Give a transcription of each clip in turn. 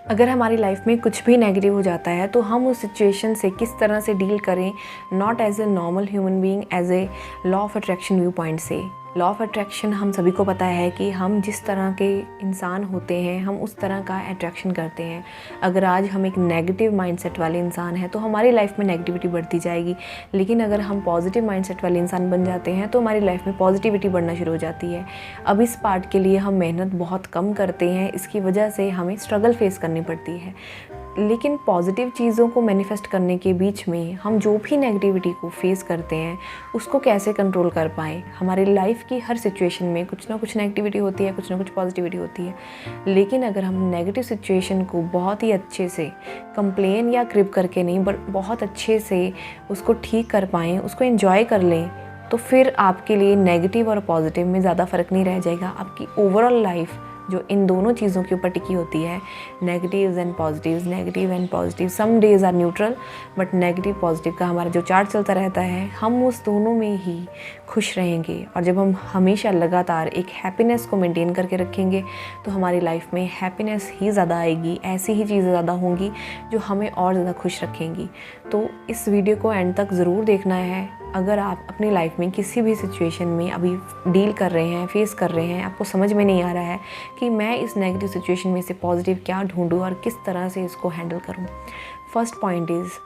अगर हमारी लाइफ में कुछ भी नेगेटिव हो जाता है तो हम उस सिचुएशन से किस तरह से डील करें, not as a normal human being, as a law of attraction view point से। लॉ ऑफ अट्रैक्शन हम सभी को पता है कि हम जिस तरह के इंसान होते हैं हम उस तरह का अट्रैक्शन करते हैं। अगर आज हम एक नेगेटिव माइंडसेट वाले इंसान हैं तो हमारी लाइफ में नेगेटिविटी बढ़ती जाएगी, लेकिन अगर हम पॉजिटिव माइंडसेट वाले इंसान बन जाते हैं तो हमारी लाइफ में पॉजिटिविटी बढ़ना शुरू हो जाती है। अब इस पार्ट के लिए हम मेहनत बहुत कम करते हैं, इसकी वजह से हमें स्ट्रगल फेस करनी पड़ती है। लेकिन पॉजिटिव चीज़ों को मैनिफेस्ट करने के बीच में हम जो भी नेगेटिविटी को फेस करते हैं उसको कैसे कंट्रोल कर पाएँ। हमारी लाइफ की हर सिचुएशन में कुछ ना कुछ नेगेटिविटी होती है, कुछ ना कुछ पॉजिटिविटी होती है, लेकिन अगर हम नेगेटिव सिचुएशन को बहुत ही अच्छे से कंप्लेन या क्रिप करके नहीं बट बहुत अच्छे से उसको ठीक कर पाएँ, उसको एंजॉय कर लें, तो फिर आपके लिए नेगेटिव और पॉजिटिव में ज़्यादा फ़र्क नहीं रह जाएगा। आपकी ओवरऑल लाइफ जो इन दोनों चीज़ों के ऊपर टिकी होती है, negatives and positives, negative and positive, some days are neutral but negative positive का हमारा जो चार्ट चलता रहता है, हम उस दोनों में ही खुश रहेंगे। और जब हम हमेशा लगातार एक हैप्पीनेस को मेंटेन करके रखेंगे तो हमारी लाइफ में हैप्पीनेस ही ज़्यादा आएगी, ऐसी ही चीज़ें ज़्यादा होंगी जो हमें और ज़्यादा खुश रखेंगी। तो इस वीडियो को एंड तक ज़रूर देखना है। अगर आप अपनी लाइफ में किसी भी सिचुएशन में अभी डील कर रहे हैं, फेस कर रहे हैं, आपको समझ में नहीं आ रहा है कि मैं इस नेगेटिव सिचुएशन में से पॉजिटिव क्या ढूंढूं और किस तरह से इसको हैंडल करूं। फर्स्ट पॉइंट इज़,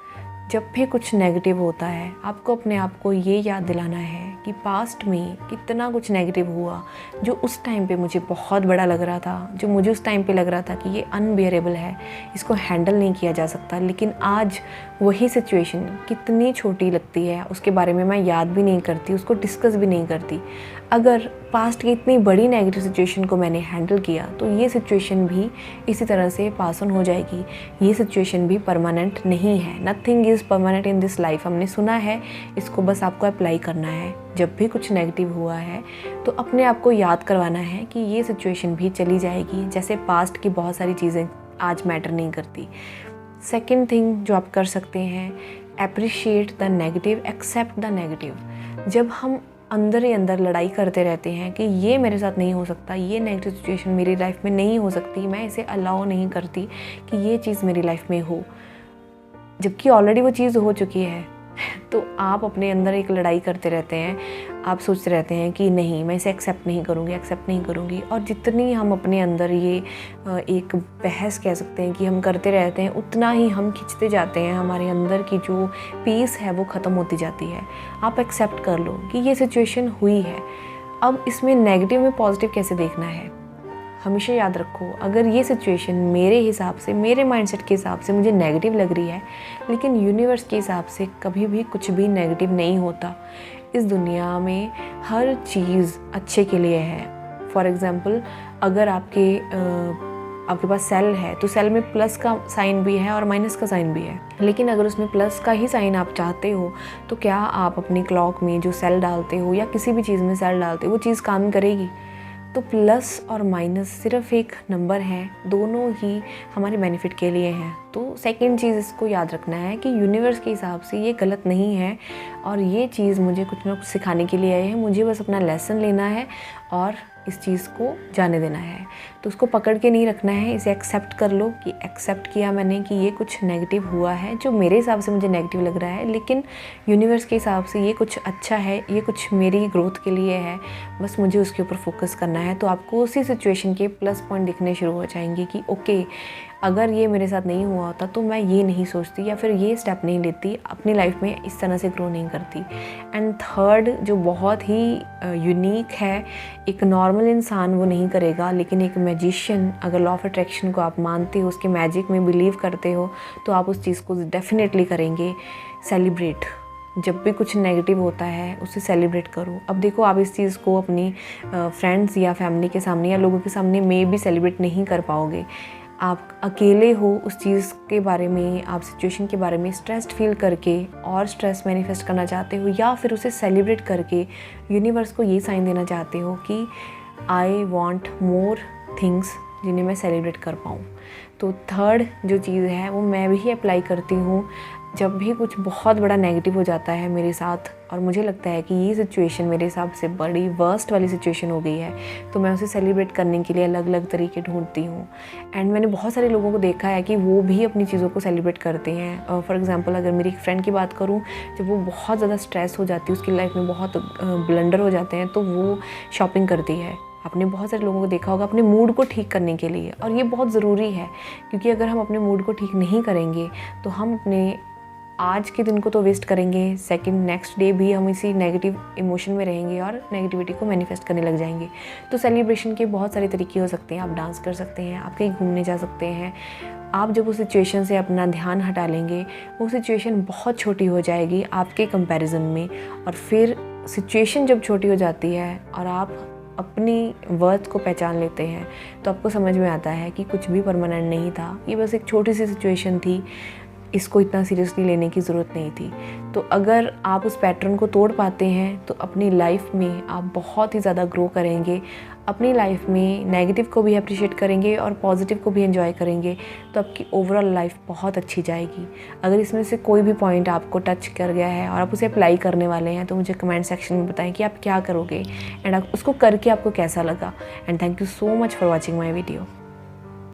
जब भी कुछ नेगेटिव होता है आपको अपने आप को ये याद दिलाना है कि पास्ट में कितना कुछ नेगेटिव हुआ जो उस टाइम पे मुझे बहुत बड़ा लग रहा था, जो मुझे उस टाइम पे लग रहा था कि ये अनबियरेबल है, इसको हैंडल नहीं किया जा सकता। लेकिन आज वही सिचुएशन कितनी छोटी लगती है, उसके बारे में मैं याद भी नहीं करती, उसको डिस्कस भी नहीं करती। अगर पास्ट की इतनी बड़ी नेगेटिव सिचुएशन को मैंने हैंडल किया तो ये सिचुएशन भी इसी तरह से पास ऑन हो जाएगी। ये सिचुएशन भी परमानेंट नहीं है, nothing is permanent in this life. हमने सुना है, इसको बस आपको अप्लाई करना है। जब भी कुछ नेगेटिव हुआ है तो अपने आप को याद करवाना है कि ये सिचुएशन भी चली जाएगी, जैसे पास्ट की बहुत सारी चीज़ें आज मैटर नहीं करती। सेकेंड थिंग जो आप कर सकते हैं, appreciate the negative, accept the negative. जब हम अंदर ही अंदर लड़ाई करते रहते हैं कि ये मेरे साथ नहीं हो सकता, ये नेगेटिव सिचुएशन मेरी लाइफ में नहीं हो सकती, मैं इसे अलाउ नहीं करती कि ये चीज़ मेरी लाइफ में हो, जबकि ऑलरेडी वो चीज़ हो चुकी है, तो आप अपने अंदर एक लड़ाई करते रहते हैं। आप सोचते रहते हैं कि नहीं, मैं इसे एक्सेप्ट नहीं करूँगी, एक्सेप्ट नहीं करूँगी। और जितनी हम अपने अंदर ये एक बहस कह सकते हैं कि हम करते रहते हैं, उतना ही हम खिंचते जाते हैं, हमारे अंदर की जो पीस है वो ख़त्म होती जाती है। आप एक्सेप्ट कर लो कि ये सिचुएशन हुई है। अब इसमें नेगेटिव में पॉजिटिव कैसे देखना है, हमेशा याद रखो, अगर ये सिचुएशन मेरे हिसाब से, मेरे माइंडसेट के हिसाब से मुझे नेगेटिव लग रही है, लेकिन यूनिवर्स के हिसाब से कभी भी कुछ भी नेगेटिव नहीं होता। इस दुनिया में हर चीज़ अच्छे के लिए है। फॉर एग्ज़ाम्पल, अगर आपके पास सेल है तो सेल में प्लस का साइन भी है और माइनस का साइन भी है, लेकिन अगर उसमें प्लस का ही साइन आप चाहते हो तो क्या आप अपनी क्लॉक में जो सेल डालते हो या किसी भी चीज़ में सेल डालते हो वो चीज़ काम करेगी? तो प्लस और माइनस सिर्फ एक नंबर है, दोनों ही हमारे बेनिफिट के लिए हैं। तो सेकंड चीज़ इसको याद रखना है कि यूनिवर्स के हिसाब से ये गलत नहीं है और ये चीज़ मुझे कुछ ना कुछ सिखाने के लिए आई है। मुझे बस अपना लेसन लेना है और इस चीज़ को जाने देना है। तो उसको पकड़ के नहीं रखना है, इसे एक्सेप्ट कर लो कि एक्सेप्ट किया मैंने कि ये कुछ नेगेटिव हुआ है जो मेरे हिसाब से मुझे नेगेटिव लग रहा है, लेकिन यूनिवर्स के हिसाब से ये कुछ अच्छा है, ये कुछ मेरी ग्रोथ के लिए है, बस मुझे उसके ऊपर फोकस करना है। तो आपको उसी सिचुएशन के प्लस पॉइंट दिखने शुरू हो जाएंगे कि ओके, अगर ये मेरे साथ नहीं हुआ होता तो मैं ये नहीं सोचती या फिर ये स्टेप नहीं लेती, अपनी लाइफ में इस तरह से ग्रो नहीं करती। एंड थर्ड, जो बहुत ही यूनिक है, एक नॉर्मल इंसान वो नहीं करेगा, लेकिन एक मैजिशियन, अगर लॉ ऑफ अट्रैक्शन को आप मानते हो, उसके मैजिक में बिलीव करते हो, तो आप उस चीज़ को डेफिनेटली करेंगे। सेलिब्रेट, जब भी कुछ नेगेटिव होता है उसे सेलिब्रेट करो। अब देखो, आप इस चीज़ को अपनी फ्रेंड्स या फैमिली के सामने या लोगों के सामने में भी सेलिब्रेट नहीं कर पाओगे। आप अकेले हो उस चीज़ के बारे में, आप सिचुएशन के बारे में स्ट्रेस्ड फील करके और स्ट्रेस मैनिफेस्ट करना चाहते हो, या फिर उसे सेलिब्रेट करके यूनिवर्स को ये साइन देना चाहते हो कि आई वॉन्ट मोर थिंग्स जिन्हें मैं सेलिब्रेट कर पाऊँ। तो थर्ड जो चीज़ है वो मैं भी अप्लाई करती हूँ। जब भी कुछ बहुत बड़ा नेगेटिव हो जाता है मेरे साथ और मुझे लगता है कि ये सिचुएशन मेरे हिसाब से बड़ी वर्स्ट वाली सिचुएशन हो गई है, तो मैं उसे सेलिब्रेट करने के लिए अलग अलग तरीके ढूंढती हूँ। एंड मैंने बहुत सारे लोगों को देखा है कि वो भी अपनी चीज़ों को सेलिब्रेट करते हैं। फॉर एग्जांपल अगर मेरी एक फ्रेंड की बात करूँ, जब वो बहुत ज़्यादा स्ट्रेस हो जाती है, उसकी लाइफ में बहुत ब्लंडर हो जाते हैं, तो वो शॉपिंग करती है। आपने बहुत सारे लोगों को देखा होगा अपने मूड को ठीक करने के लिए, और ये बहुत ज़रूरी है, क्योंकि अगर हम अपने मूड को ठीक नहीं करेंगे तो हम अपने आज के दिन को तो वेस्ट करेंगे, सेकंड नेक्स्ट डे भी हम इसी नेगेटिव इमोशन में रहेंगे और नेगेटिविटी को मैनिफेस्ट करने लग जाएंगे। तो सेलिब्रेशन के बहुत सारे तरीके हो सकते हैं। आप डांस कर सकते हैं, आप कहीं घूमने जा सकते हैं। आप जब उस सिचुएशन से अपना ध्यान हटा लेंगे, वो सिचुएशन बहुत छोटी हो जाएगी आपके कंपैरिजन में, और फिर सिचुएशन जब छोटी हो जाती है और आप अपनी वर्थ को पहचान लेते हैं, तो आपको समझ में आता है कि कुछ भी परमानेंट नहीं था, ये बस एक छोटी सी सिचुएशन थी, इसको इतना सीरियसली लेने की ज़रूरत नहीं थी। तो अगर आप उस पैटर्न को तोड़ पाते हैं तो अपनी लाइफ में आप बहुत ही ज़्यादा ग्रो करेंगे, अपनी लाइफ में नेगेटिव को भी अप्रिशिएट करेंगे और पॉजिटिव को भी एंजॉय करेंगे, तो आपकी ओवरऑल लाइफ बहुत अच्छी जाएगी। अगर इसमें से कोई भी पॉइंट आपको टच कर गया है और आप उसे अप्लाई करने वाले हैं, तो मुझे कमेंट सेक्शन में बताएं कि आप क्या करोगे एंड आप उसको करके आपको कैसा लगा। And thank you so much for watching my video.